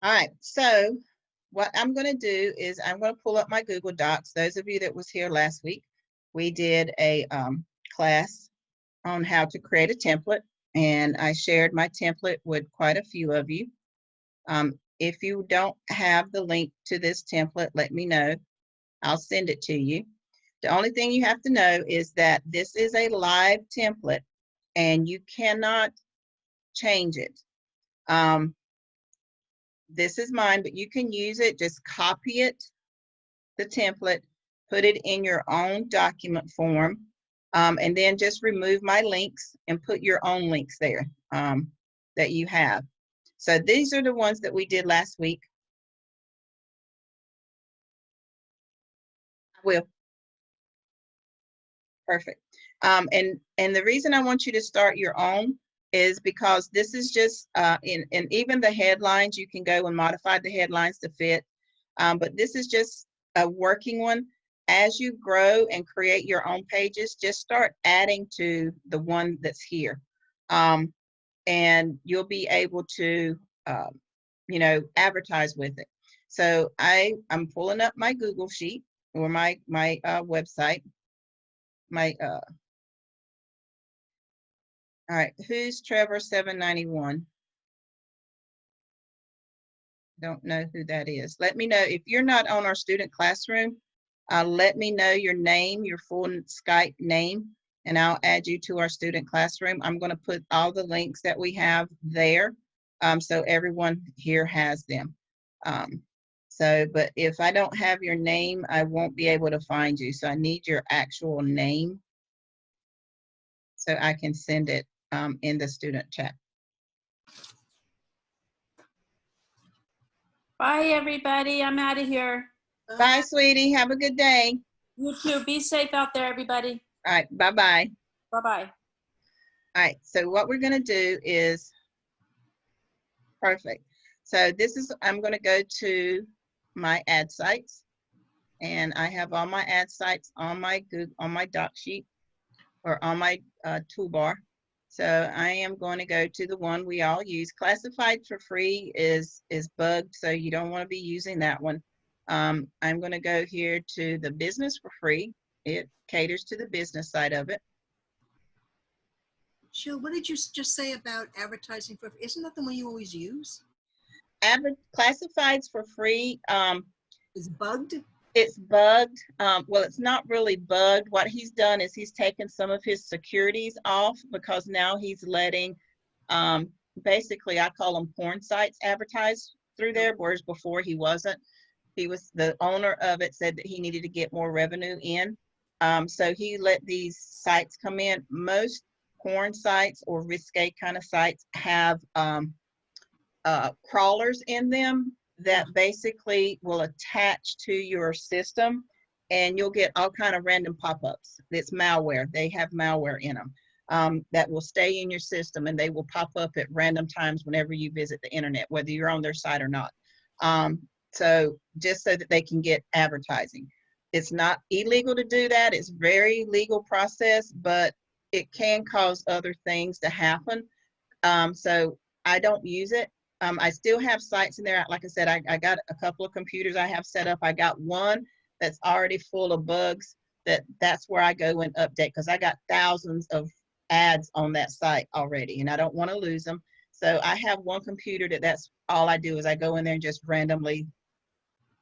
All right, so what I'm going to do is I'm going to pull up my Google Docs. Those of you that was here last week, we did a class on how to create a template, and I shared my template with quite a few of you. If you don't have the link to this template, let me know. I'll send it to you. The only thing you have to know is that this is a live template and you cannot change it. This is mine, but you can use it. Just copy it, the template, put it in your own document form, and then just remove my links and put your own links there that you have. So these are the ones that we did last week. I will. Perfect. And the reason I want you to start your own is because this is just, and even the headlines, you can go and modify the headlines to fit. But this is just a working one. As you grow and create your own pages, just start adding to the one that's here. And you'll be able to, you know, advertise with it. So I'm pulling up my Google sheet or my website. All right, who's Trevor 791? Don't know who that is. Let me know if you're not on our student classroom. Let me know your name, your full Skype name, and I'll add you to our student classroom. I'm going to put all the links that we have there, so everyone here has them. But if I don't have your name, I won't be able to find you. So I need your actual name so I can send it in the student chat. Bye, everybody. I'm out of here. Bye, sweetie. Have a good day. You too. Be safe out there, everybody. All right. Bye-bye. Bye-bye. All right. So what we're going to do is, perfect. So this is, I'm going to go to my ad sites, and I have all my ad sites on my Google, on my doc sheet or on my toolbar. So I am going to go to the one we all use. Classified for free is bugged, so you don't want to be using that one. I'm going to go here to the business for free. It caters to the business side of it. Sheila, what did you just say about advertising for? Isn't that the one you always use? Classifieds for free. It's bugged? It's bugged. Well, it's not really bugged. What he's done is he's taken some of his securities off because now he's letting, basically, I call them porn sites advertise through there, whereas before he wasn't. He was, the owner of it said that he needed to get more revenue in. So he let these sites come in. Most porn sites or risque kind of sites have crawlers in them that basically will attach to your system, and you'll get all kind of random pop-ups. It's malware. They have malware in them that will stay in your system, and they will pop up at random times whenever you visit the internet, whether you're on their site or not. So just so that they can get advertising. It's not illegal to do that. It's very legal process, but it can cause other things to happen. So I don't use it. I still have sites in there. Like I said, I got a couple of computers I have set up. I got one that's already full of bugs. That's where I go and update, because I got thousands of ads on that site already, and I don't want to lose them. So I have one computer that's all I do is I go in there and just randomly,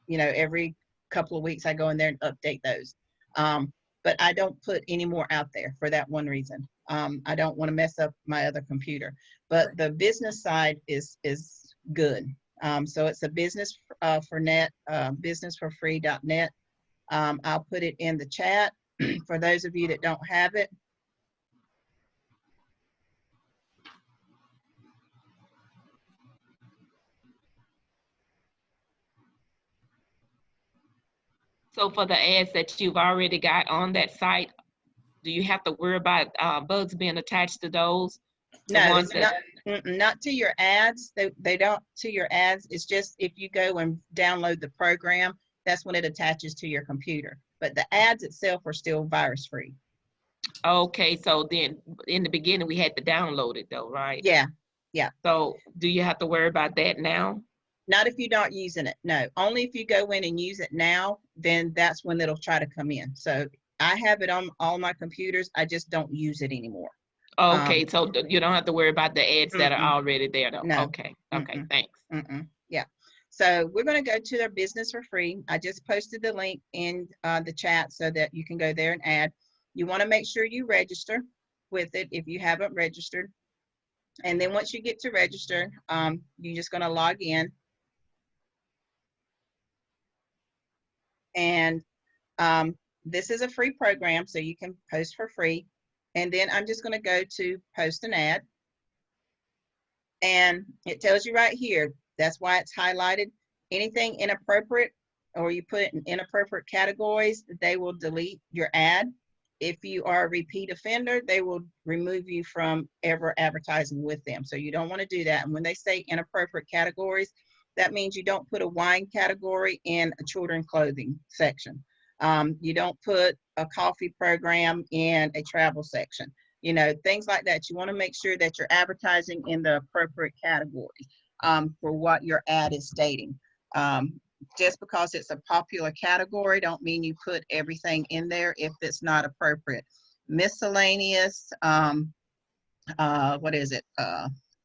you know, every couple of weeks I go in there and update those. But I don't put any more out there for that one reason. I don't want to mess up my other computer. But the business side is good. So it's a business for net, businessforfree.net. I'll put it in the chat for those of you that don't have it. So for the ads that you've already got on that site, do you have to worry about bugs being attached to those? No, it's not to your ads. They don't to your ads. It's just if you go and download the program, that's when it attaches to your computer. But the ads itself are still virus free. Okay, so then in the beginning we had to download it though, right? Yeah, yeah. So do you have to worry about that now? Not if you're not using it. No, only if you go in and use it now, then that's when it'll try to come in. So I have it on all my computers. I just don't use it anymore. Okay, so you don't have to worry about the ads that are Mm-mm. already there though. No. Okay, okay, Mm-mm. thanks. Yeah. So we're going to go to their business for free. I just posted the link in the chat so that you can go there and add. You want to make sure you register with it if you haven't registered. And then once you get to register, you're just going to log in. And this is a free program, so you can post for free. And then I'm just going to go to post an ad. And it tells you right here, that's why it's highlighted. Anything inappropriate or you put it in inappropriate categories, they will delete your ad. If you are a repeat offender, they will remove you from ever advertising with them. So you don't want to do that. And when they say inappropriate categories, that means you don't put a wine category in a children's clothing section. You don't put a coffee program in a travel section. You know, things like that. You want to make sure that you're advertising in the appropriate category for what your ad is stating. Just because it's a popular category don't mean you put everything in there if it's not appropriate. Miscellaneous, what is it?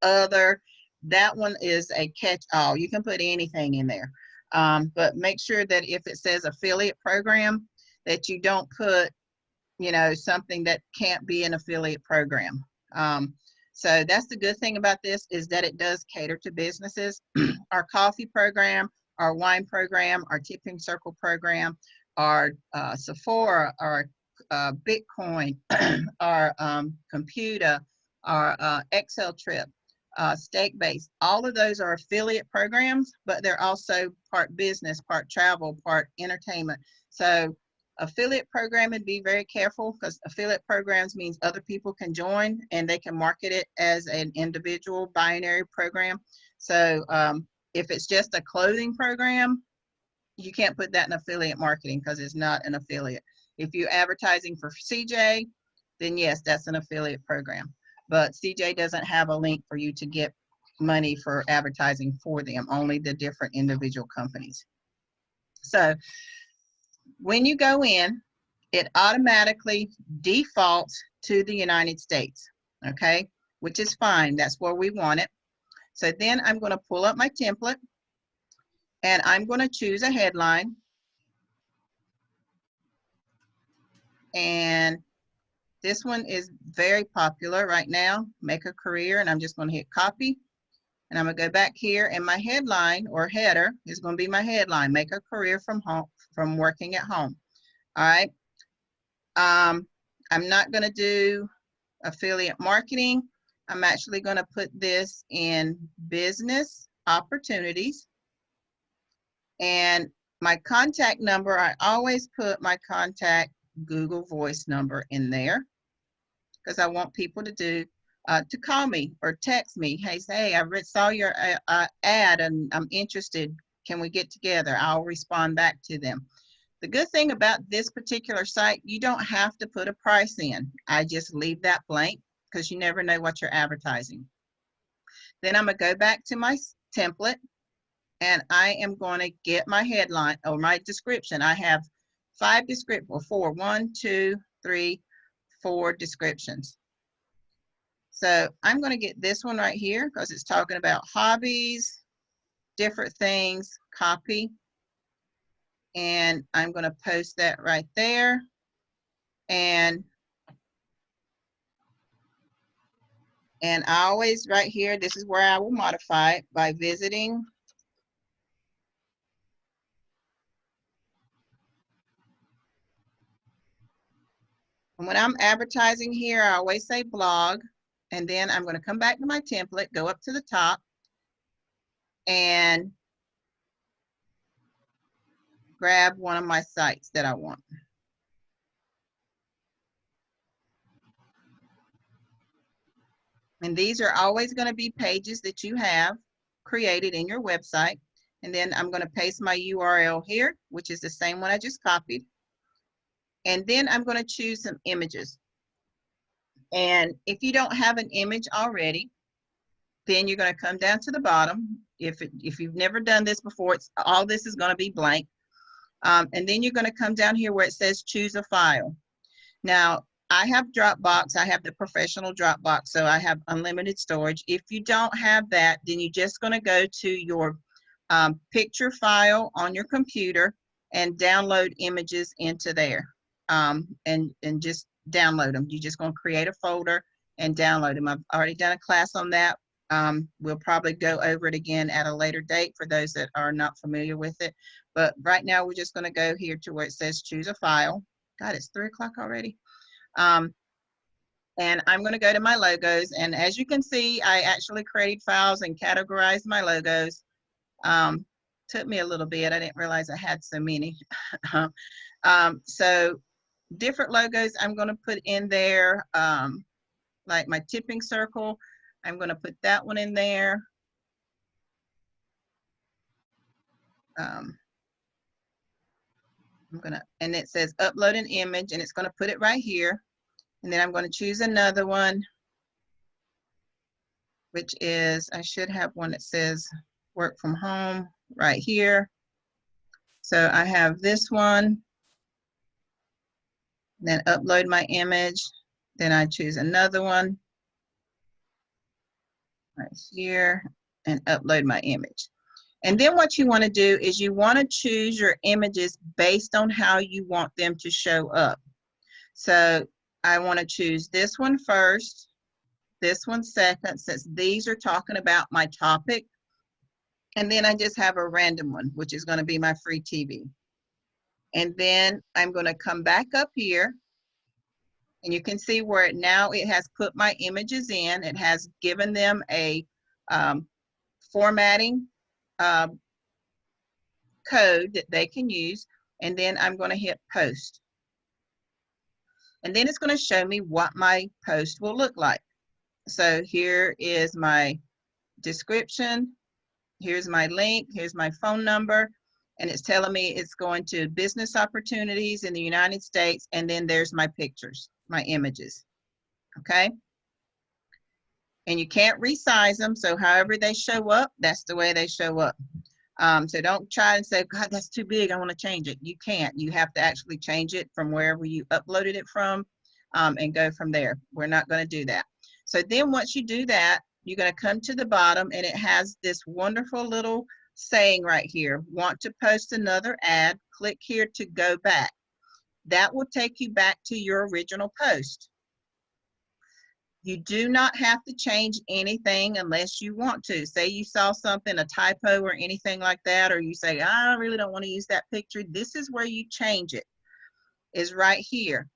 Other, that one is a catch-all. You can put anything in there. But make sure that if it says affiliate program, that you don't put, you know, something that can't be an affiliate program. So that's the good thing about this, is that it does cater to businesses. Our coffee program, our wine program, our tipping circle program, our Sephora, our Bitcoin, our computer, our Excel trip, Steak Base, all of those are affiliate programs, but they're also part business, part travel, part entertainment. So affiliate program, would be very careful, because affiliate programs means other people can join and they can market it as an individual binary program. So if it's just a clothing program, you can't put that in affiliate marketing because it's not an affiliate. If you're advertising for CJ, then yes, that's an affiliate program. But CJ doesn't have a link for you to get money for advertising for them, only the different individual companies. So when you go in, it automatically defaults to the United States, okay? Which is fine, that's where we want it. So then I'm going to pull up my template and I'm going to choose a headline. And this one is very popular right now, make a career, and I'm just going to hit copy. And I'm going to go back here, and my headline or header is going to be my headline, make a career from home, from working at home. All right. I'm not going to do affiliate marketing. I'm actually going to put this in business opportunities. And my contact number, I always put my contact Google Voice number in there, because I want people to call me or text me. Hey, say, I saw your ad and I'm interested. Can we get together? I'll respond back to them. The good thing about this particular site, you don't have to put a price in. I just leave that blank because you never know what you're advertising. Then I'm going to go back to my template and I am going to get my headline or my description. I have 5 descriptions, 4, 1, 2, 3, 4 descriptions. So I'm going to get this one right here because it's talking about hobbies, different things, copy. And I'm going to post that right there. And I always right here, this is where I will modify it by visiting. And when I'm advertising here, I always say blog. And then I'm going to come back to my template, go up to the top, and grab one of my sites that I want. And these are always going to be pages that you have created in your website. And then I'm going to paste my URL here, which is the same one I just copied. And then I'm going to choose some images. And if you don't have an image already, then you're going to come down to the bottom if you've never done this before, all this is going to be blank. And then you're going to come down here where it says choose a file. Now, I have Dropbox. I have the professional Dropbox, so I have unlimited storage. If you don't have that, then you're just going to go to your picture file on your computer and download images into there, and just download them. You're just going to create a folder and download them. I've already done a class on that. We'll probably go over it again at a later date for those that are not familiar with it. But right now, we're just going to go here to where it says choose a file. God, it's 3 o'clock already. And I'm going to go to my logos. And as you can see, I actually created files and categorized my logos. Took me a little bit. I didn't realize I had so many. So different logos I'm going to put in there, like my tipping circle. I'm going to put that one in there. And it says upload an image, and it's going to put it right here. And then I'm going to choose another one, which is, I should have one that says work from home right here. So I have this one, then upload my image. Then I choose another one right here and upload my image. And then what you want to do is you want to choose your images based on how you want them to show up. So I want to choose this one first, this one second, since these are talking about my topic. And then I just have a random one, which is going to be my free TV. And then I'm going to come back up here. And you can see where now it has put my images in. It has given them a formatting code that they can use. And then I'm going to hit post. And then it's going to show me what my post will look like. So here is my description. Here's my link. Here's my phone number. And it's telling me it's going to business opportunities in the United States. And then there's my pictures, my images. Okay. And you can't resize them. So however they show up, that's the way they show up. So don't try and say, God, that's too big, I want to change it. You can't. You have to actually change it from wherever you uploaded it from, and go from there. We're not going to do that. So then once you do that, you're going to come to the bottom, and it has this wonderful little saying right here, want to post another ad, click here to go back. That will take you back to your original post. You do not have to change anything unless you want to. Say you saw something, a typo or anything like that, or you say, I really don't want to use that picture. This is where you change it, is right here.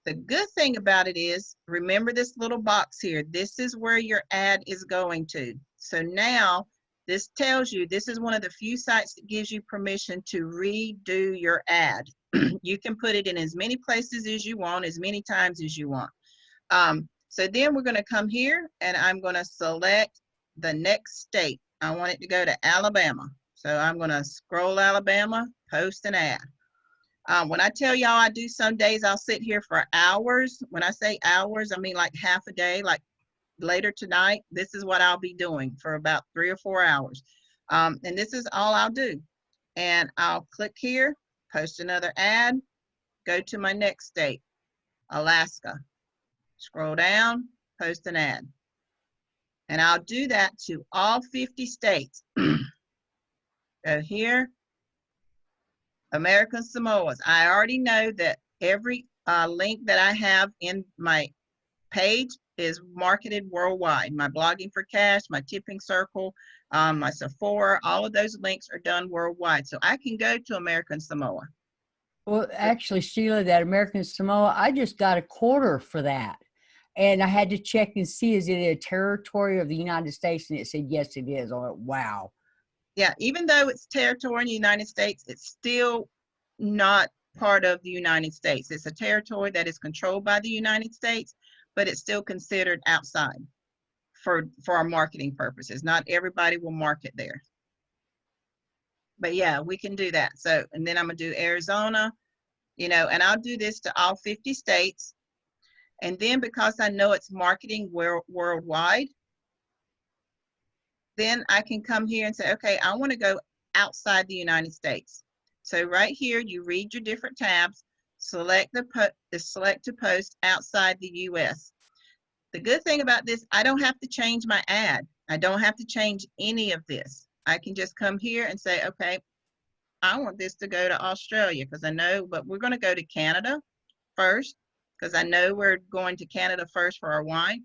The good thing about it is, remember this little box here. This is where your ad is going to. So now this tells you, this is one of the few sites that gives you permission to redo your ad. You can put it in as many places as you want, as many times as you want. So then we're going to come here, and I'm going to select the next state. I want it to go to Alabama. So I'm going to scroll Alabama, post an ad. When I tell y'all I do some days, I'll sit here for hours. When I say hours, I mean like half a day, like later tonight. This is what I'll be doing for about 3 or 4 hours. And this is all I'll do. And I'll click here, post another ad, go to my next state, Alaska. Scroll down, post an ad. And I'll do that to all 50 states. Go here, American Samoas. I already know that every link that I have in my page is marketed worldwide. My Blogging for Cash, my Tipping Circle, my Sephora, all of those links are done worldwide. So I can go to American Samoa. Well, actually, Sheila, that American Samoa, I just got a quarter for that. And I had to check and see, is it a territory of the United States? And it said, yes, it is. Oh, wow. Yeah, even though it's territory in the United States, it's still not part of the United States. It's a territory that is controlled by the United States, but it's still considered outside for our marketing purposes. Not everybody will market there. But yeah, we can do that. So, and then I'm gonna do Arizona, you know, and I'll do this to all 50 states. And then because I know it's marketing worldwide, then I can come here and say, okay, I want to go outside the United States. So right here, you read your different tabs, select select to post outside the US. The good thing about this, I don't have to change my ad. I don't have to change any of this. I can just come here and say, okay, I want this to go to Australia because I know, but we're going to go to Canada first because I know we're going to Canada first for our wine,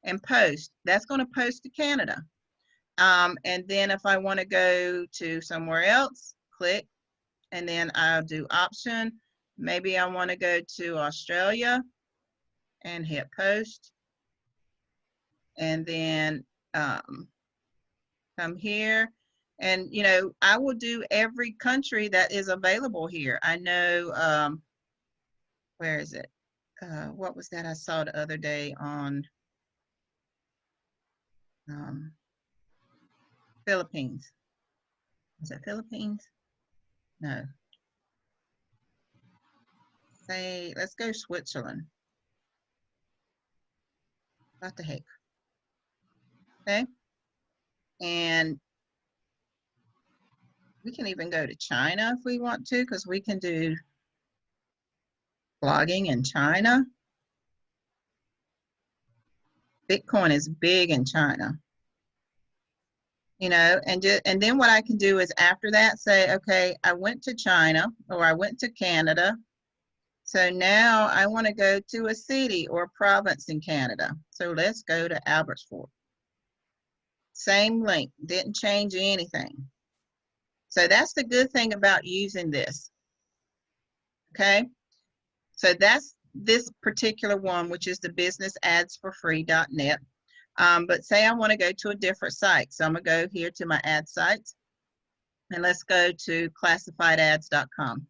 and post. That's going to post to Canada. And then if I want to go to somewhere else, click, and then I'll do option. Maybe I want to go to Australia and hit post. And then come here. And, you know, I will do every country that is available here. I know, where is it? What was that I saw the other day on Philippines? Was it Philippines? No. Say, let's go Switzerland. What the heck? Okay. And we can even go to China if we want to, because we can do blogging in China. Bitcoin is big in China. You know, and then what I can do is after that say, okay, I went to China or I went to Canada. So now I want to go to a city or province in Canada. So let's go to Albertsford. Same link, didn't change anything. So that's the good thing about using this. Okay, so that's this particular one, which is the businessadsforfree.net. But say I want to go to a different site. So I'm going to go here to my ad sites. And let's go to classifiedads.com.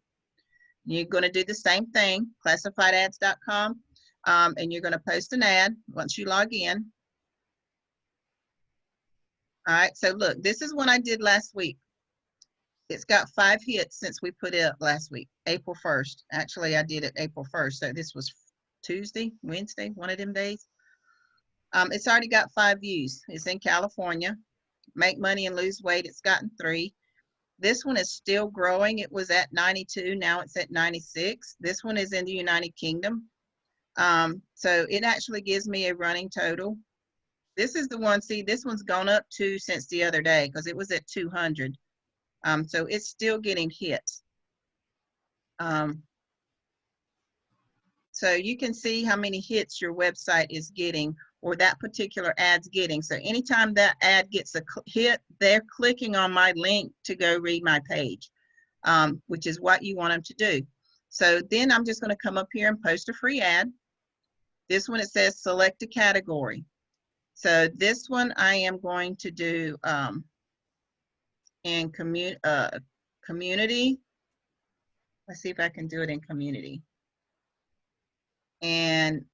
You're going to do the same thing, classifiedads.com. And you're going to post an ad once you log in. All right, so look, this is what I did last week. It's got 5 hits since we put it up last week, April 1st. Actually, I did it April 1st. So this was Tuesday, Wednesday, one of them days. It's already got 5 views. It's in California. Make money and lose weight. It's gotten 3. This one is still growing. It was at 92. Now it's at 96. This one is in the United Kingdom. So it actually gives me a running total. This is the one, see, this one's gone up 2 since the other day because it was at 200. So it's still getting hits. So you can see how many hits your website is getting or that particular ad's getting. So anytime that ad gets a hit, they're clicking on my link to go read my page, which is what you want them to do. So then I'm just going to come up here and post a free ad. This one, it says select a category. So this one I am going to do in community. Let's see if I can do it in community. And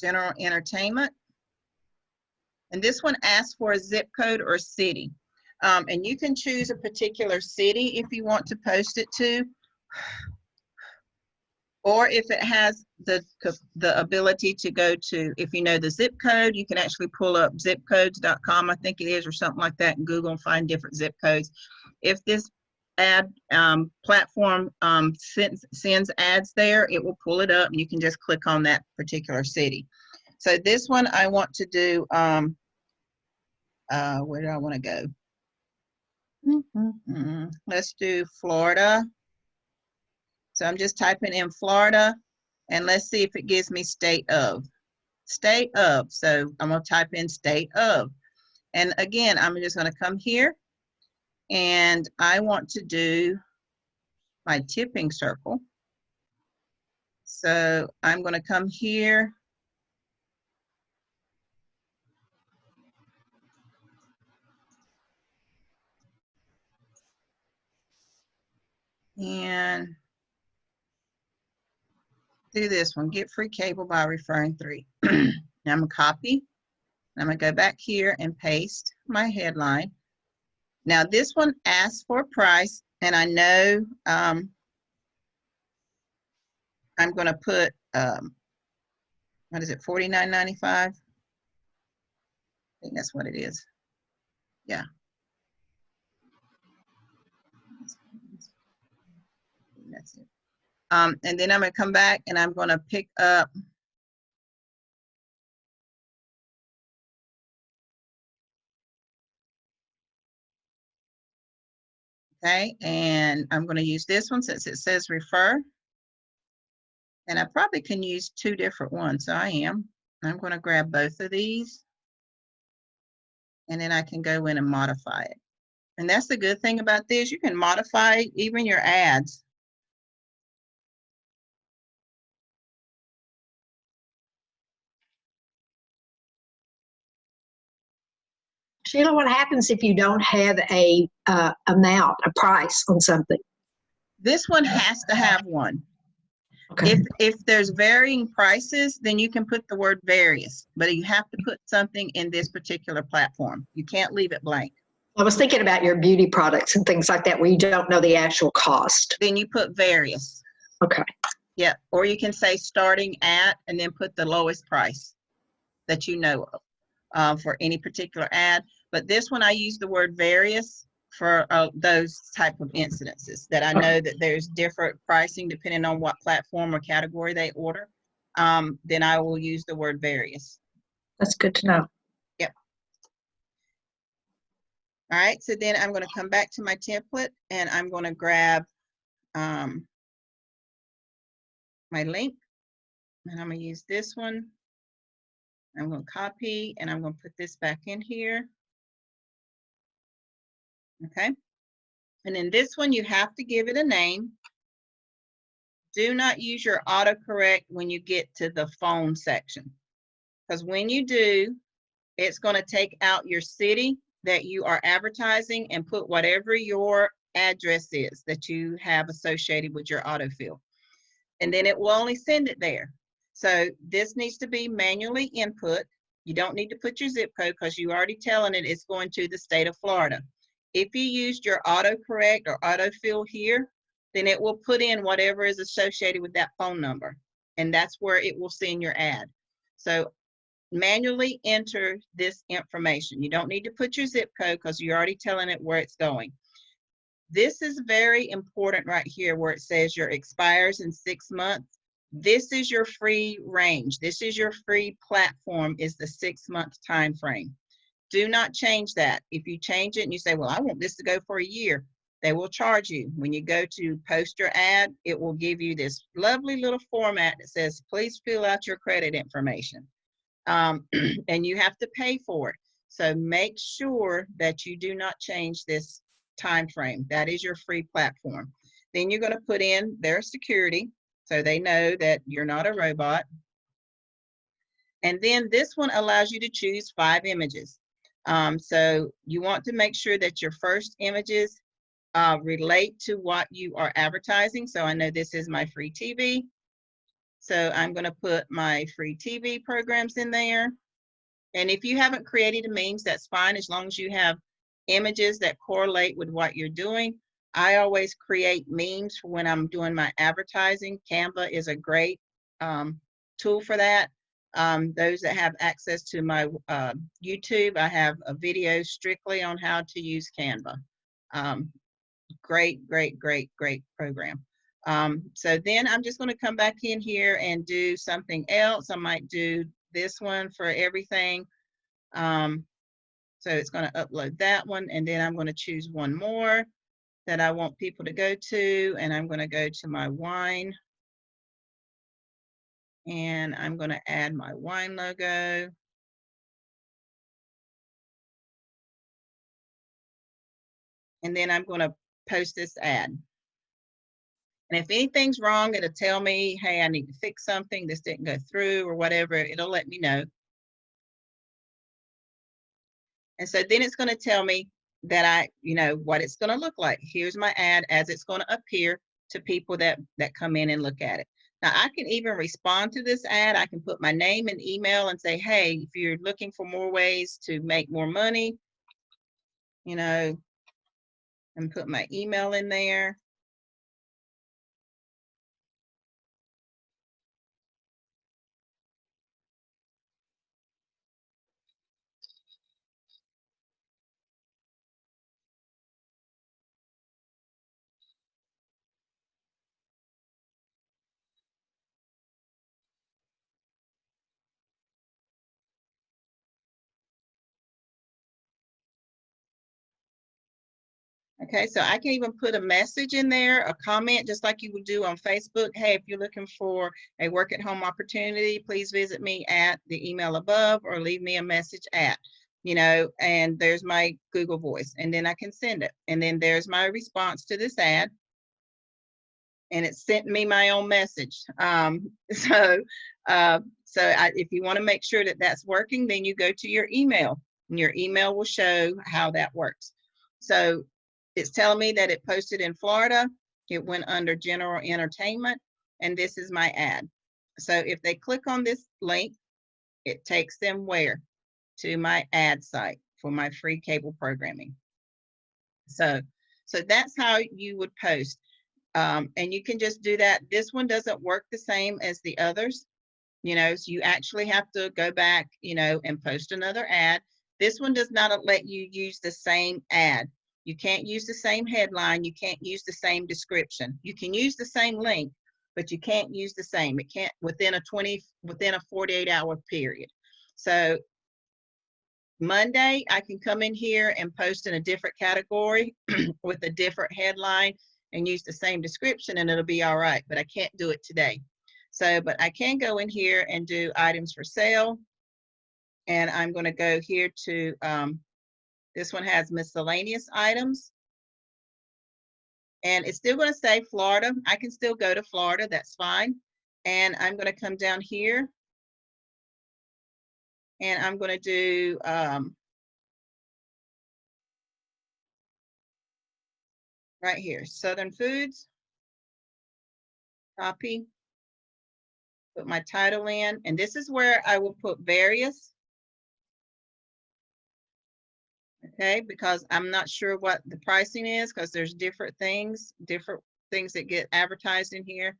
general entertainment. And this one asks for a zip code or city. And you can choose a particular city if you want to post it to, or if it has the ability to go to, if you know the zip code, you can actually pull up zipcodes.com, I think it is, or something like that, and Google and find different zip codes. If this ad platform sends ads there, it will pull it up and you can just click on that particular city. So this one I want to do, where do I want to go? Let's do Florida. So I'm just typing in Florida and let's see if it gives me state of. State of. So I'm going to type in state of. And again, I'm just going to come here and I want to do my tipping circle. So I'm going to come here. And do this one, get free cable by referring 3. Now I'm going to copy. I'm going to go back here and paste my headline. Now this one asks for a price, and I know I'm going to put what is it, $49.95? I think that's what it is. Yeah. That's it. And then I'm gonna come back and I'm gonna pick up okay, and I'm gonna use this one since it says refer. And I probably can use two different ones, so I am. I'm gonna grab both of these and then I can go in and modify it. And that's the good thing about this, you can modify even your ads. Sheila, what happens if you don't have a amount, a price on something? This one has to have one. Okay. If there's varying prices, then you can put the word various, but you have to put something in this particular platform. You can't leave it blank. I was thinking about your beauty products and things like that where you don't know the actual cost. Then you put various. Okay. Yeah, or you can say starting at and then put the lowest price that you know of for any particular ad. But this one, I use the word various for those type of incidences that I know that there's different pricing depending on what platform or category they order. Then I will use the word various. That's good to know. Yep. All right, so then I'm going to come back to my template and I'm going to grab my link and I'm going to use this one. I'm going to copy and I'm going to put this back in here. Okay. And then this one, you have to give it a name. Do not use your autocorrect when you get to the phone section. Because when you do, it's going to take out your city that you are advertising and put whatever your address is that you have associated with your autofill. And then it will only send it there. So this needs to be manually input. You don't need to put your zip code because you're already telling it it's going to the state of Florida. If you used your autocorrect or autofill here, then it will put in whatever is associated with that phone number. And that's where it will send your ad. So manually enter this information. You don't need to put your zip code because you're already telling it where it's going. This is very important right here where it says your expires in 6 months. This is your free range. This is your free platform is the 6-month time frame. Do not change that. If you change it and you say, well, I want this to go for a year, they will charge you. When you go to post your ad, it will give you this lovely little format that says, please fill out your credit information. And you have to pay for it. So make sure that you do not change this time frame. That is your free platform. Then you're going to put in their security so they know that you're not a robot. And then this one allows you to choose 5 images. So you want to make sure that your first images relate to what you are advertising. So I know this is my free TV. So I'm going to put my free TV programs in there. And if you haven't created a memes, that's fine as long as you have images that correlate with what you're doing. I always create memes for when I'm doing my advertising. Canva is a great tool for that. Those that have access to my YouTube, I have a video strictly on how to use Canva. Great program. So then I'm just going to come back in here and do something else. I might do this one for everything. So it's going to upload that one, and then I'm going to choose one more that I want people to go to, and I'm going to go to my wine, and I'm going to add my wine logo. And then I'm going to post this ad. And if anything's wrong, it'll tell me, hey, I need to fix something. This didn't go through or whatever. It'll let me know. And so then it's going to tell me that what it's going to look like. Here's my ad as it's going to appear to people that come in and look at it. Now I can even respond to this ad. I can put my name and email and say, hey, if you're looking for more ways to make more money, and put my email in there. Okay, so I can even put a message in there, a comment, just like you would do on Facebook. Hey, if you're looking for a work at home opportunity, please visit me at the email above or leave me a message at, and there's my Google Voice, and then I can send it. And then there's my response to this ad. And it sent me my own message. If you want to make sure that that's working, then you go to your email, and your email will show how that works. So it's telling me that it posted in Florida. It went under general entertainment, and this is my ad. So if they click on this link, it takes them where? To my ad site for my free cable programming. So that's how you would post. And you can just do that. This one doesn't work the same as the others, so you actually have to go back, and post another ad. This one does not let you use the same ad. You can't use the same headline. You can't use the same description. You can use the same link, but you can't use the same. It can't within a 48-hour period. So Monday, I can come in here and post in a different category with a different headline and use the same description, and it'll be all right, but I can't do it today. So, but I can go in here and do items for sale. And I'm going to go here to, this one has miscellaneous items. And it's still going to say Florida. I can still go to Florida, that's fine. And I'm going to come down here. And I'm going to do, right here, Southern Foods. Copy. Put my title in, and this is where I will put various. Okay, because I'm not sure what the pricing is, because there's different things that get advertised in here.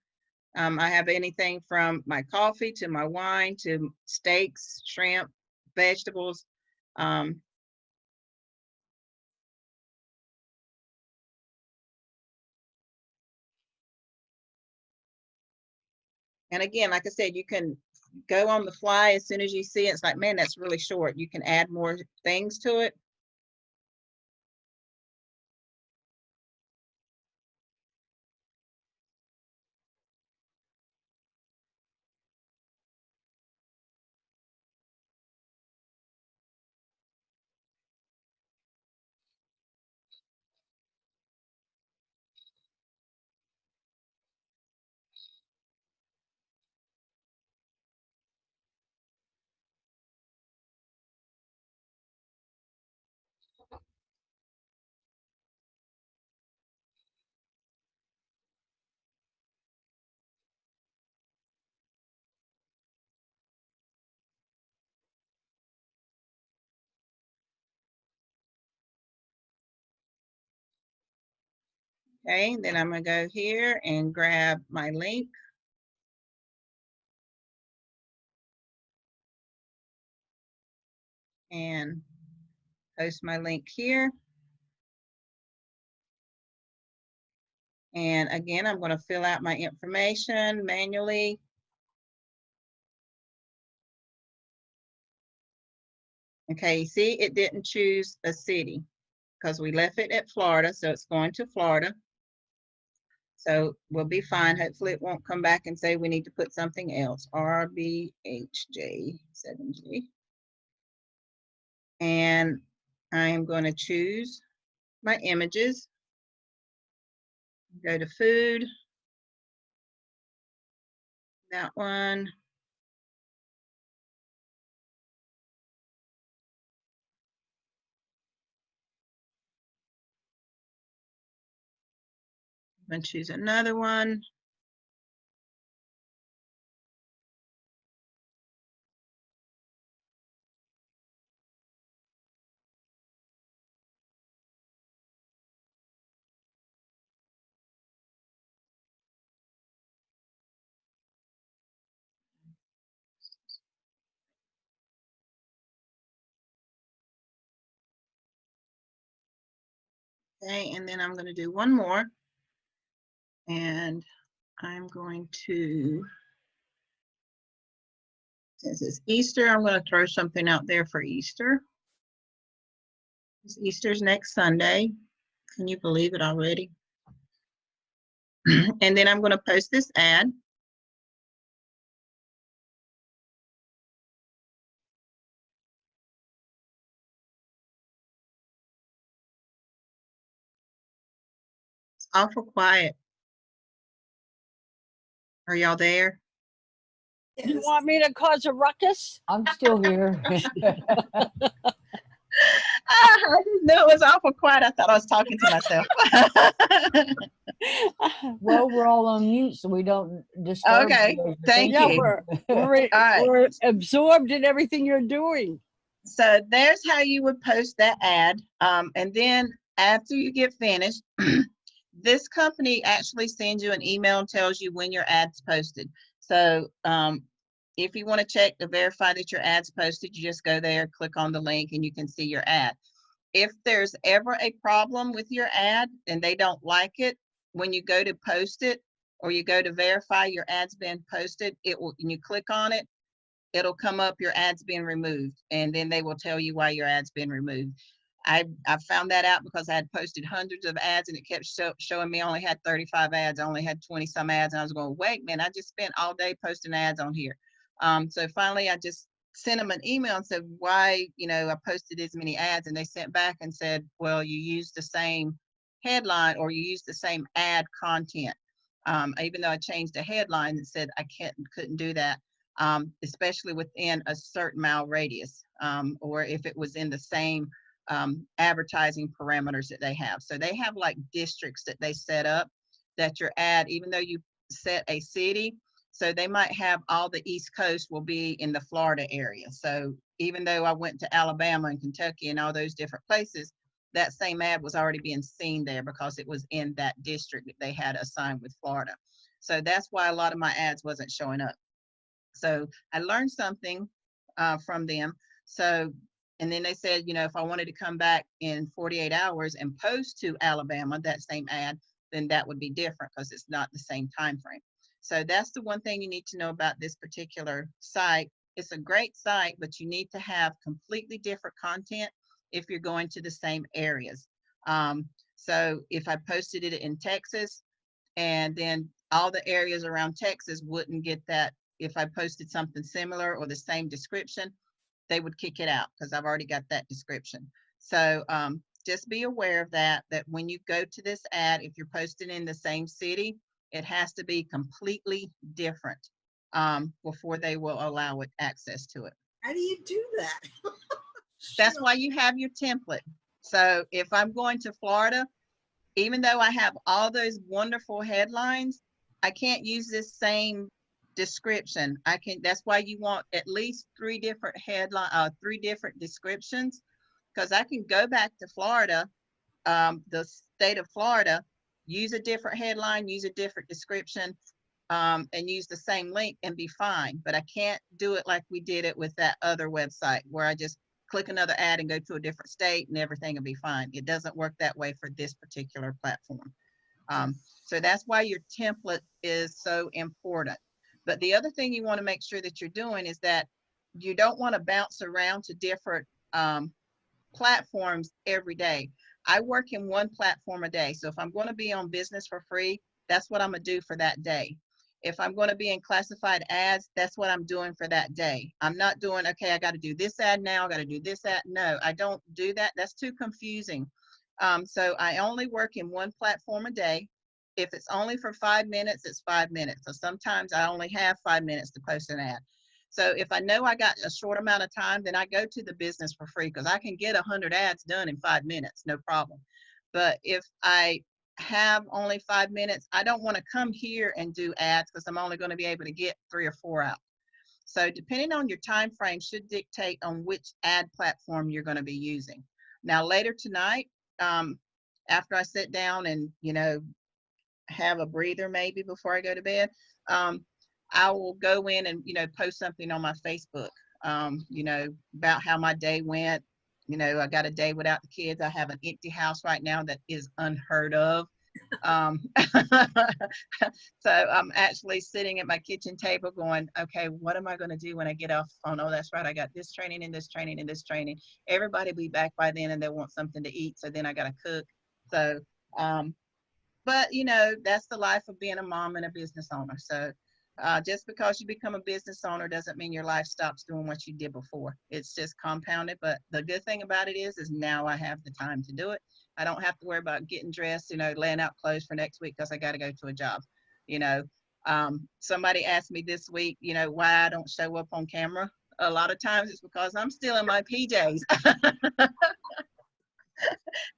I have anything from my coffee to my wine to steaks, shrimp, vegetables. And again, like I said, you can go on the fly as soon as you see it. It's like, man, that's really short. You can add more things to it. Okay, then I'm gonna go here and grab my link. And post my link here. And again, I'm going to fill out my information manually. Okay, see, it didn't choose a city because we left it at Florida, so it's going to Florida. So we'll be fine. Hopefully it won't come back and say we need to put something else. RBHJ7G. And I'm going to choose my images. Go to food. That one. I'm going to choose another one. Okay, and then I'm going to do one more. And I'm going to, since it's Easter, I'm going to throw something out there for Easter. Easter's next Sunday. Can you believe it already? And then I'm going to post this ad. It's awful quiet. Are y'all there? You Yes. want me to cause a ruckus? I'm still here. I just knew it was awful quiet. I thought I was talking to myself. Well, we're all on mute, so we don't disturb. Okay, you. thank Yeah, you. we're right. we're absorbed in everything you're doing. So there's how you would post that ad. And then after you get finished, this company actually sends you an email and tells you when your ad's posted. So if you want to check to verify that your ad's posted, you just go there, click on the link, and you can see your ad. If there's ever a problem with your ad and they don't like it, when you go to post it or you go to verify your ad's been posted, it will, and you click on it, it'll come up your ad's been removed, and then they will tell you why your ad's been removed. I found that out because I had posted hundreds of ads and it kept showing me I only had 35 ads. I only had 20 some ads, and I was going, wait, man, I just spent all day posting ads on here. So finally I just sent them an email and said, why, I posted as many ads, and they sent back and said, well, you used the same headline or you used the same ad content. Even though I changed the headline and said I couldn't do that. Especially within a certain mile radius, or if it was in the same advertising parameters that they have. So they have like districts that they set up that your ad, even though you set a city, so they might have all the East Coast will be in the Florida area. So even though I went to Alabama and Kentucky and all those different places, that same ad was already being seen there because it was in that district that they had assigned with Florida. So that's why a lot of my ads wasn't showing up. So I learned something from them. So, and then they said, if I wanted to come back in 48 hours and post to Alabama, that same ad, then that would be different because it's not the same time frame. So that's the one thing you need to know about this particular site. It's a great site, but you need to have completely different content if you're going to the same areas. So if I posted it in Texas, and then all the areas around Texas wouldn't get that. If I posted something similar or the same description, they would kick it out because I've already got that description. So just be aware of that when you go to this ad, if you're posting in the same city, it has to be completely different before they will allow it access to it. How do you do that? That's why you have your template. So if I'm going to Florida, even though I have all those wonderful headlines, I can't use this same description. That's why you want at least three different descriptions, because I can go back to Florida, the state of Florida, use a different headline, use a different description, and use the same link and be fine. But I can't do it like we did it with that other website where I just click another ad and go to a different state and everything will be fine. It doesn't work that way for this particular platform. So that's why your template is so important. But the other thing you want to make sure that you're doing is that you don't want to bounce around to different platforms every day. I work in one platform a day. So if I'm going to be on Business for Free, that's what I'm going to do for that day. If I'm going to be in classified ads, that's what I'm doing for that day. I'm not doing, okay, I got to do this ad now, I got to do this ad. No, I don't do that. That's too confusing. So I only work in one platform a day. If it's only for 5 minutes, it's 5 minutes. So sometimes I only have 5 minutes to post an ad. So if I know I got a short amount of time, then I go to the Business for Free because I can get 100 ads done in 5 minutes, no problem. But if I have only 5 minutes, I don't want to come here and do ads because I'm only going to be able to get 3 or 4 out. So depending on your time frame should dictate on which ad platform you're going to be using. Now later tonight, after I sit down and have a breather maybe before I go to bed, I will go in and post something on my Facebook, about how my day went. I got a day without the kids. I have an empty house right now that is unheard of. So I'm actually sitting at my kitchen table going, okay, what am I going to do when I get off the phone? Oh, that's right. I got this training and this training and this training. Everybody will be back by then and they'll want something to eat. So then I got to cook. So, but you know, that's the life of being a mom and a business owner. So just because you become a business owner doesn't mean your life stops doing what you did before. It's just compounded. But the good thing about it is now I have the time to do it. I don't have to worry about getting dressed, you know, laying out clothes for next week because I got to go to a job. You know, somebody asked me this week, you know, why I don't show up on camera. A lot of times it's because I'm still in my PJs.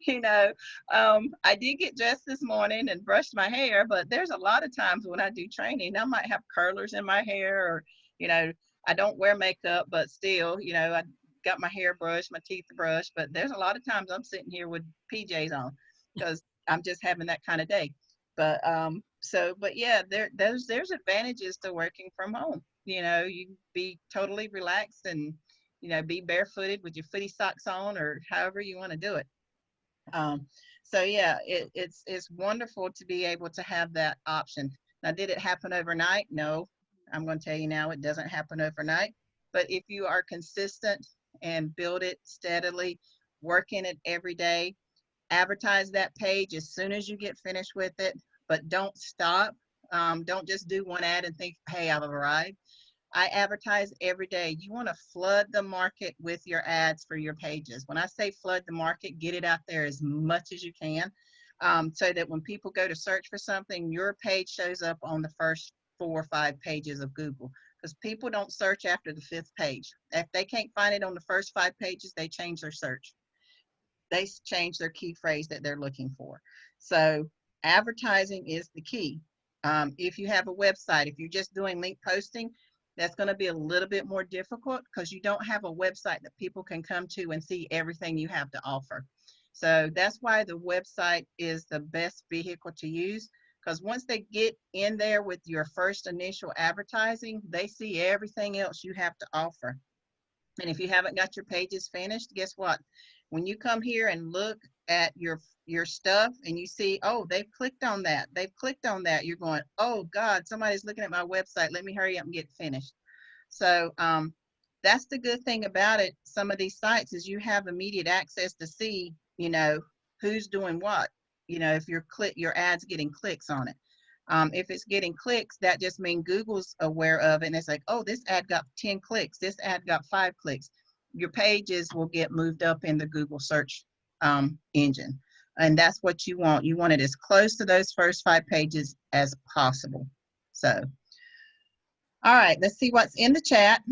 You know, I did get dressed this morning and brushed my hair, but there's a lot of times when I do training, I might have curlers in my hair, or, you know, I don't wear makeup, but still, you know, I got my hair brushed, my teeth brushed, but there's a lot of times I'm sitting here with PJs on because I'm just having that kind of day. But but yeah, there's advantages to working from home. You know, you can be totally relaxed and, you know, be barefooted with your footy socks on, or however you want to do it. So yeah, it's wonderful to be able to have that option. Now, did it happen overnight? No, I'm going to tell you now, it doesn't happen overnight. But if you are consistent and build it steadily, work in it every day, advertise that page as soon as you get finished with it, but don't stop. Don't just do one ad and think, hey, I've arrived. I advertise every day. You want to flood the market with your ads for your pages. When I say flood the market, get it out there as much as you can, so that when people go to search for something, your page shows up on the first 4 or 5 pages of Google, because people don't search after the 5th page. If they can't find it on the first 5 pages, they change their search. They change their key phrase that they're looking for. So advertising is the key. If you have a website, if you're just doing link posting, that's going to be a little bit more difficult because you don't have a website that people can come to and see everything you have to offer. So that's why the website is the best vehicle to use, because once they get in there with your first initial advertising, they see everything else you have to offer. And if you haven't got your pages finished, guess what? When you come here and look at your stuff and you see, oh, they've clicked on that, you're going, oh God, somebody's looking at my website. Let me hurry up and get finished. So that's the good thing about it. Some of these sites is you have immediate access to see, you know, who's doing what. You know, if your ad's getting clicks on it. If it's getting clicks, that just means Google's aware of it, and it's like, oh, this ad got 10 clicks, this ad got 5 clicks. Your pages will get moved up in the Google search engine. And that's what you want. You want it as close to those first 5 pages as possible. So, all right, let's see what's in the chat.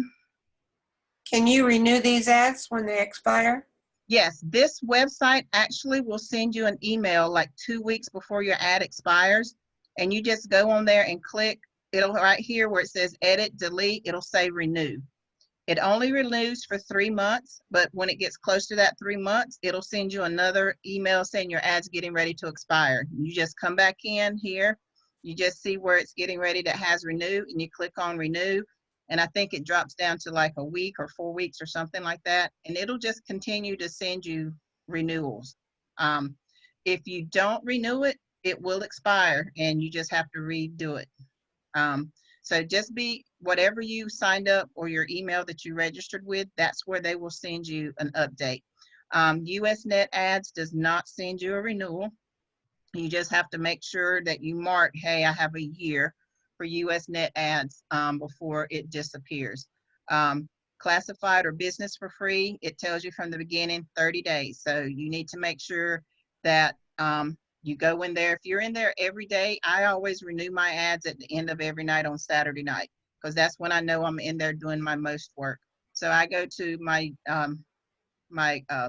Can you renew these ads when they expire? Yes, this website actually will send you an email like 2 weeks before your ad expires. And you just go on there and click. It'll right here where it says edit, delete, it'll say renew. It only renews for 3 months, but when it gets close to that 3 months, it'll send you another email saying your ad's getting ready to expire. You just come back in here, you just see where it's getting ready that has renew, and you click on renew. And I think it drops down to like a week or 4 weeks or something like that. And it'll just continue to send you renewals. If you don't renew it, it will expire and you just have to redo it. So just be whatever you signed up or your email that you registered with, that's where they will send you an update. US Net Ads does not send you a renewal. You just have to make sure that you mark, hey, I have a year for US Net Ads before it disappears. Classified or business for free, it tells you from the beginning 30 days. So you need to make sure that you go in there. If you're in there every day, I always renew my ads at the end of every night on Saturday night, because that's when I know I'm in there doing my most work. So I go to my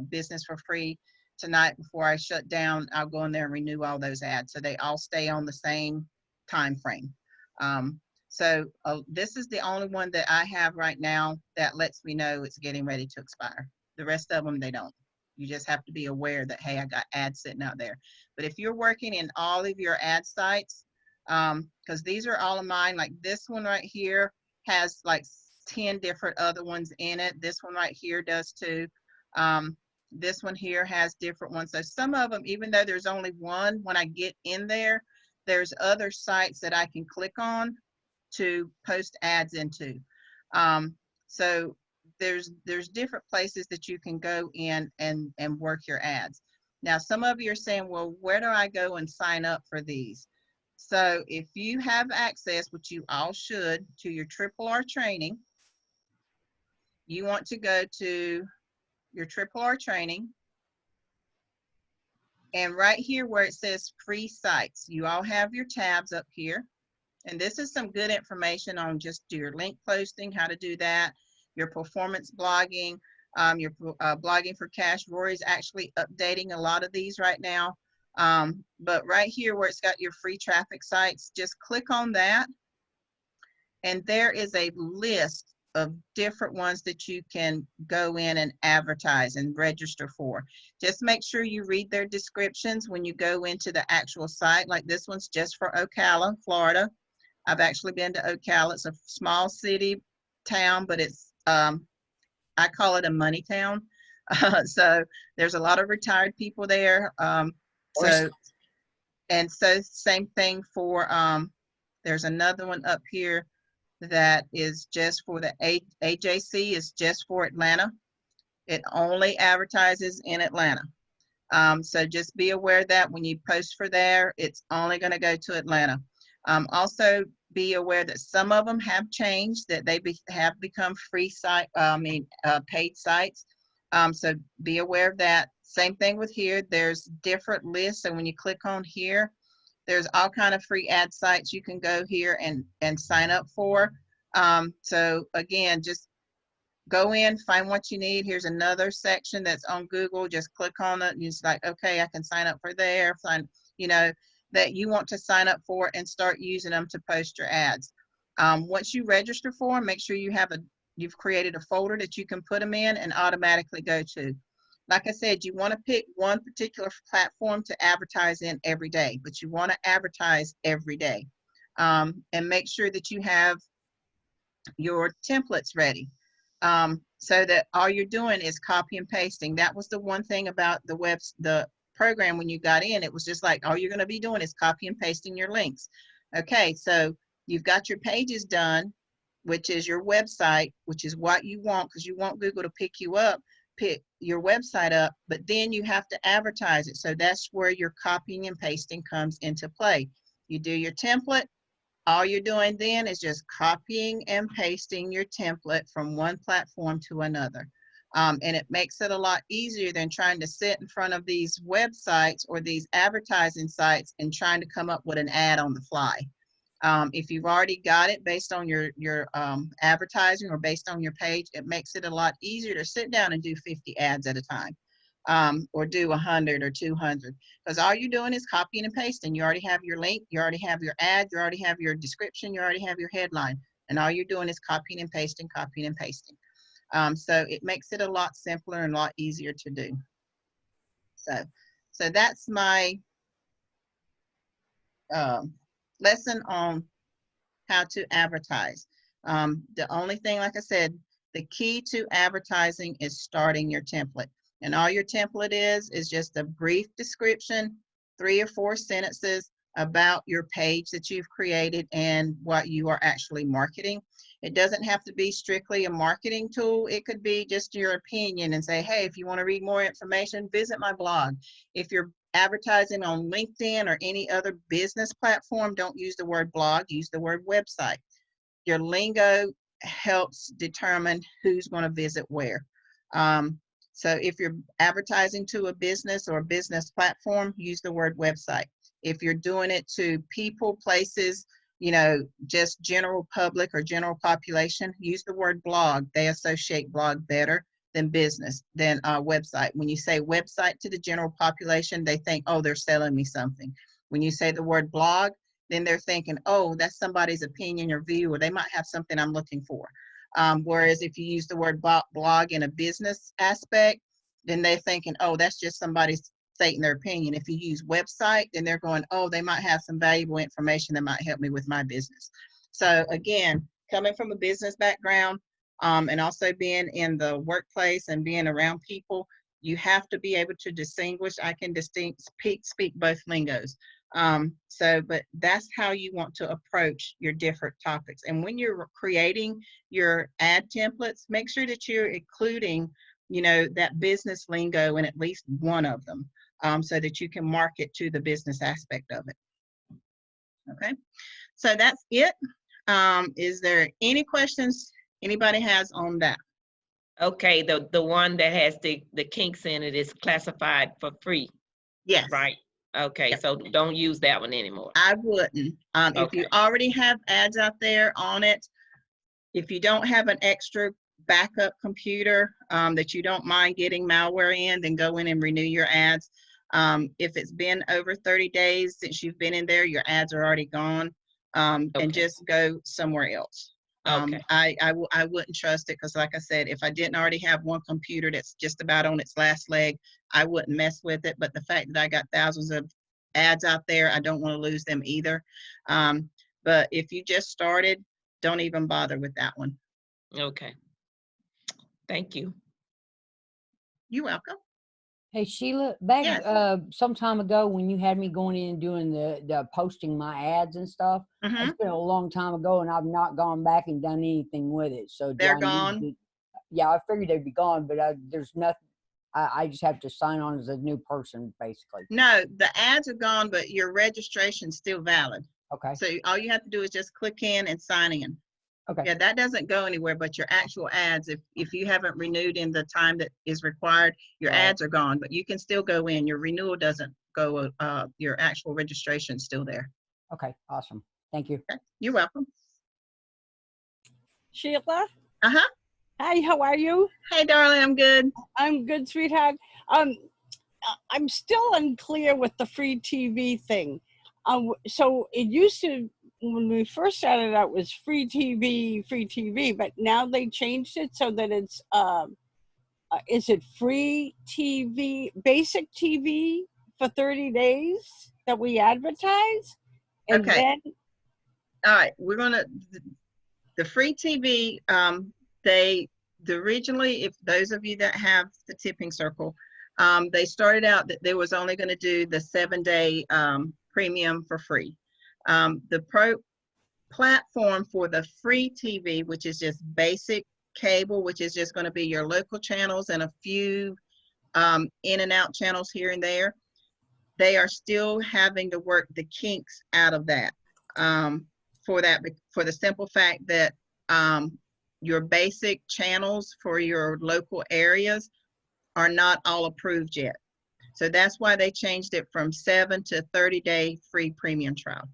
business for free tonight before I shut down. I'll go in there and renew all those ads so they all stay on the same time frame. This is the only one that I have right now that lets me know it's getting ready to expire. The rest of them, they don't. You just have to be aware that, hey, I got ads sitting out there. But if you're working in all of your ad sites, because these are all of mine, like this one right here has like 10 different other ones in it. This one right here does too. This one here has different ones. So some of them, even though there's only one, when I get in there, there's other sites that I can click on to post ads into. So there's different places that you can go in and work your ads. Now, some of you are saying, well, where do I go and sign up for these? So if you have access, which you all should, to your Triple R training, you want to go to your Triple R training. And right here where it says free sites, you all have your tabs up here. And this is some good information on just your link posting, how to do that, your performance blogging, your blogging for cash. Rory's actually updating a lot of these right now. But right here where it's got your free traffic sites, just click on that. And there is a list of different ones that you can go in and advertise and register for. Just make sure you read their descriptions when you go into the actual site. Like this one's just for Ocala, Florida. I've actually been to Ocala. It's a small city town, but it's, I call it a money town. So there's a lot of retired people there. So same thing for, there's another one up here that is just for the AJC, is just for Atlanta. It only advertises in Atlanta. So just be aware that when you post for there, it's only going to go to Atlanta. Also be aware that some of them have changed, that they have become free site, paid sites. So be aware of that. Same thing with here, there's different lists. So when you click on here, there's all kind of free ad sites you can go here and sign up for. So again, just go in, find what you need. Here's another section that's on Google. Just click on it. And it's like, okay, I can sign up for there. Find, you know, that you want to sign up for and start using them to post your ads. Once you register for them, make sure you've created a folder that you can put them in and automatically go to. Like I said, you want to pick one particular platform to advertise in every day, but you want to advertise every day. And make sure that you have your templates ready, so that all you're doing is copy and pasting. That was the one thing about the program when you got in. It was just like, all you're going to be doing is copy and pasting your links. Okay, so you've got your pages done, which is your website, which is what you want, because you want Google to pick your website up, but then you have to advertise it. So that's where your copying and pasting comes into play. You do your template. All you're doing then is just copying and pasting your template from one platform to another. And it makes it a lot easier than trying to sit in front of these websites or these advertising sites and trying to come up with an ad on the fly. If you've already got it based on your advertising or based on your page, it makes it a lot easier to sit down and do 50 ads at a time, or do 100 or 200, because all you're doing is copying and pasting. You already have your link, you already have your ad, you already have your description, you already have your headline, and all you're doing is copying and pasting, copying and pasting. So it makes it a lot simpler and a lot easier to do. So that's my lesson on how to advertise. The only thing, like I said, the key to advertising is starting your template. And all your template is just a brief description, 3 or 4 sentences about your page that you've created and what you are actually marketing. It doesn't have to be strictly a marketing tool. It could be just your opinion and say, hey, if you want to read more information, visit my blog. If you're advertising on LinkedIn or any other business platform, don't use the word blog, use the word website. Your lingo helps determine who's going to visit where. So if you're advertising to a business or a business platform, use the word website. If you're doing it to people, places, you know, just general public or general population, use the word blog. They associate blog better than business, than website. When you say website to the general population, they think, oh, they're selling me something. When you say the word blog, then they're thinking, oh, that's somebody's opinion or view, or they might have something I'm looking for. Whereas if you use the word blog in a business aspect, then they're thinking, oh, that's just somebody stating their opinion. If you use website, then they're going, oh, they might have some valuable information that might help me with my business. So again, coming from a business background, and also being in the workplace and being around people, you have to be able to distinguish. I can speak both lingos. But that's how you want to approach your different topics. And when you're creating your ad templates, make sure that you're including, you know, that business lingo in at least one of them. so that you can market to the business aspect of it. Okay, so that's it. Is there any questions anybody has on that? Okay, the one that has the kinks in it is classified for free, Yes. right? Okay, Yep. so don't use that one anymore. I wouldn't. If you Okay. already have ads out there on it, if you don't have an extra backup computer that you don't mind getting malware in, then go in and renew your ads. If it's been over 30 days since you've been in there, your ads are already gone, and Okay. just go somewhere else. Okay. I wouldn't trust it because, like I said, if I didn't already have one computer that's just about on its last leg, I wouldn't mess with it. But the fact that I got thousands of ads out there, I don't want to lose them either. But if you just started, don't even bother with that one. Okay. Thank you. You're welcome. Hey Sheila, back Yes. some time ago when you had me going in and doing the posting my ads and stuff, Mhm. it's been a long time ago and I've not gone back and done anything with it. So do They're I need gone. to, yeah, I figured they'd be gone, but there's nothing. I just have to sign on as a new person, basically. No, the ads are gone, but your registration's still valid. Okay. So all you have to do is just click in and sign in. Okay. Yeah, that doesn't go anywhere, but your actual ads, if you haven't renewed in the time that is required, your Right. ads are gone, but you can still go in. Your renewal doesn't go, your actual registration's still there. Okay. Awesome. Thank you. Okay, you're welcome. Sheila? Uh-huh. Hi, how are you? Hey, darling, I'm good. I'm good, sweetheart. I'm still unclear with the free TV thing. So it used to, when we first started out, was free TV, but now they changed it so that it's, is it free TV, basic TV for 30 days that we advertise? And Okay. then, All right, we're gonna, the free TV, originally, if those of you that have the Tipping Circle, they started out that they was only gonna do the 7-day premium for free. The platform for the free TV, which is just basic cable, which is just gonna be your local channels and a few in and out channels here and there, they are still having to work the kinks out of that. For the simple fact that your basic channels for your local areas are not all approved yet. So that's why they changed it from 7 to 30-day free premium trial.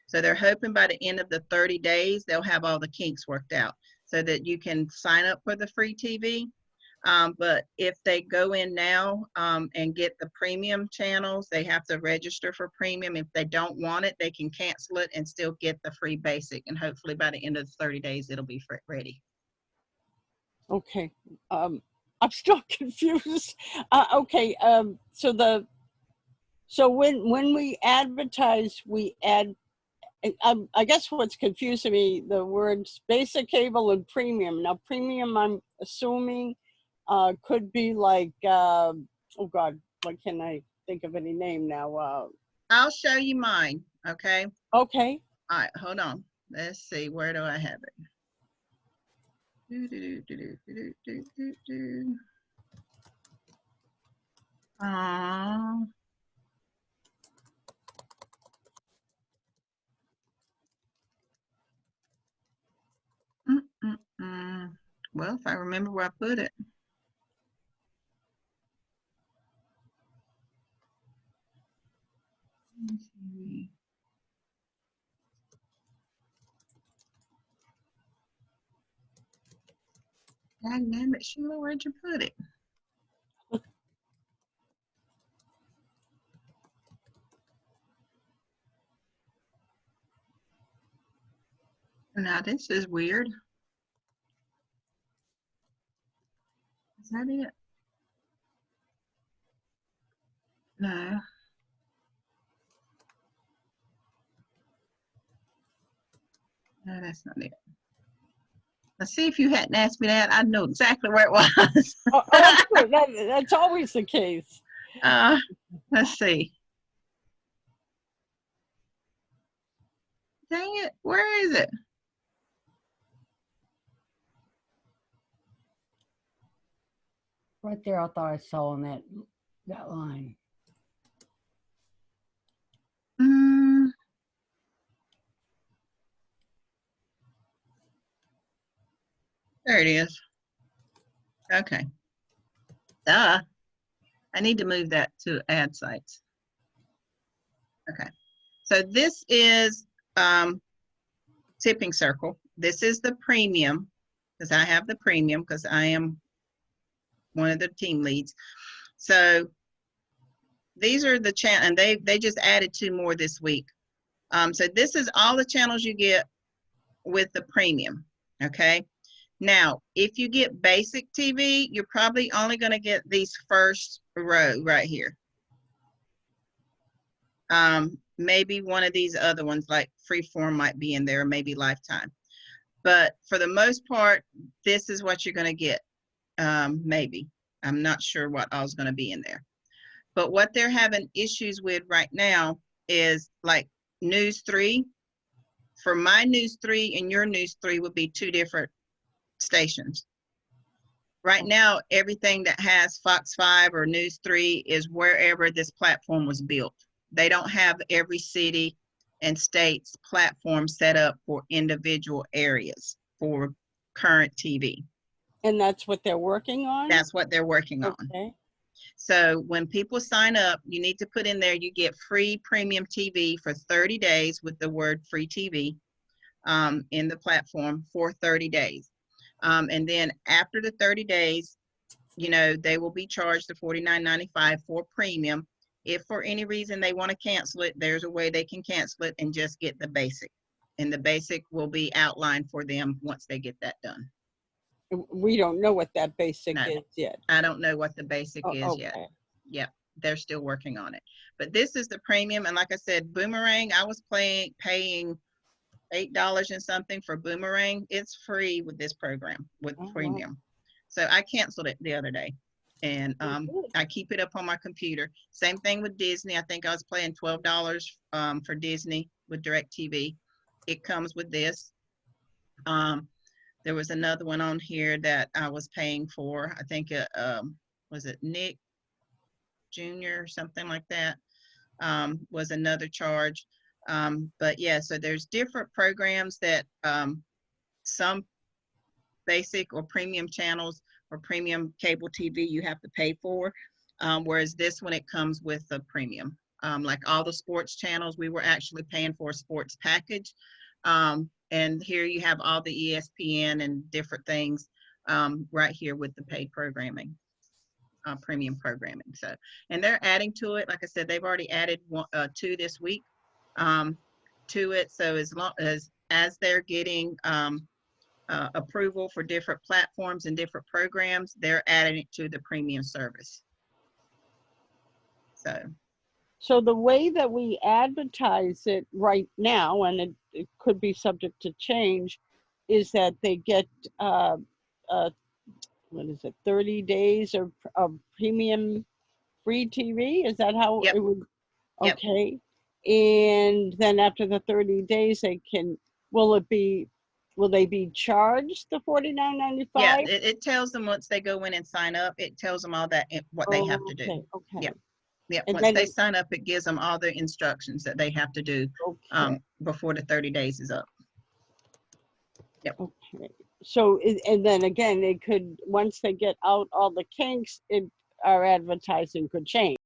So they're hoping by the end of the 30 days, they'll have all the kinks worked out so that you can sign up for the free TV. But if they go in now and get the premium channels, they have to register for premium. If they don't want it, they can cancel it and still get the free basic. And hopefully by the end of the 30 days, it'll be ready. okay, I'm still confused. Okay, so when we advertise, we add, I guess what's confusing me, the words basic cable and premium. Now premium, I'm assuming could be like, oh God, what can I think of any name now? I'll show you mine, okay? Okay, All right, hold on. Let's see, where do I have it? Well, if I remember where I put it. Let me see. Damn it, Sheila, where'd you put it? Now this is weird. Is that it? No. No, that's not it. Let's see, if you hadn't asked me that, I'd know exactly where it was. that's good. That's always the case. Let's see. Dang it, where is it? Right there, I thought I saw on that line. There it is. Okay. I need to move that to ad sites. Okay. So this is Tipping Circle. This is the premium, because I have the premium because I am one of the team leads. So these are the channel, and they just added 2 more this week. So this is all the channels you get with the premium. Okay. Now, if you get basic TV, you're probably only going to get these first row right here. Maybe one of these other ones like Freeform might be in there, maybe Lifetime. But for the most part, this is what you're going to get. Maybe. I'm not sure what all's going to be in there. But what they're having issues with right now is like News 3. For my News 3 and your News 3 would be 2 different stations. Right now, everything that has Fox 5 or News 3 is wherever this platform was built. They don't have every city and state's platform set up for individual areas for current TV. And that's what they're working on? That's what they're working on. Okay. So when people sign up, you need to put in there, you get free premium TV for 30 days with the word free TV in the platform for 30 days. And then after the 30 days, you know, they will be charged the $49.95 for premium. If for any reason they want to cancel it, there's a way they can cancel it and just get the basic. And the basic will be outlined for them once they get that done. We don't know what that basic No. is yet. I don't know what the basic Oh, is yet. okay. Yeah, they're still working on it. But this is the premium. And like I said, Boomerang, I was paying $8 and something for Boomerang. It's free with this program, with Oh, wow. premium. So I canceled it the other day. And good. I keep it up on my computer. Same thing with Disney. I think I was paying $12 for Disney with DirecTV. It comes with this. There was another one on here that I was paying for. I think was it Nick Jr. or something like that, was another charge. But yeah, so there's different programs that some basic or premium channels or premium cable TV you have to pay for, whereas this one, it comes with a premium. Like all the sports channels, we were actually paying for a sports package. And here you have all the ESPN and different things right here with the paid programming, premium programming. So, and they're adding to it. Like I said, they've already added 2 this week to it. So as they're getting approval for different platforms and different programs, they're adding it to the premium service. So the way that we advertise it right now, and it could be subject to change, is that they get, what is it, 30 days of premium free TV? Is that how Yep. it would? Yep. Okay. And then after the 30 days, they can, will they be charged the $49.95? Yeah, it tells them once they go in and sign up, it tells them all that, what they have to do. Okay, okay. Yep. Yeah, And once then they sign up, it gives them all the instructions that they have to do Okay. before the 30 days is up. Okay. So, and then again, it could, once they get out all the kinks, our advertising could change.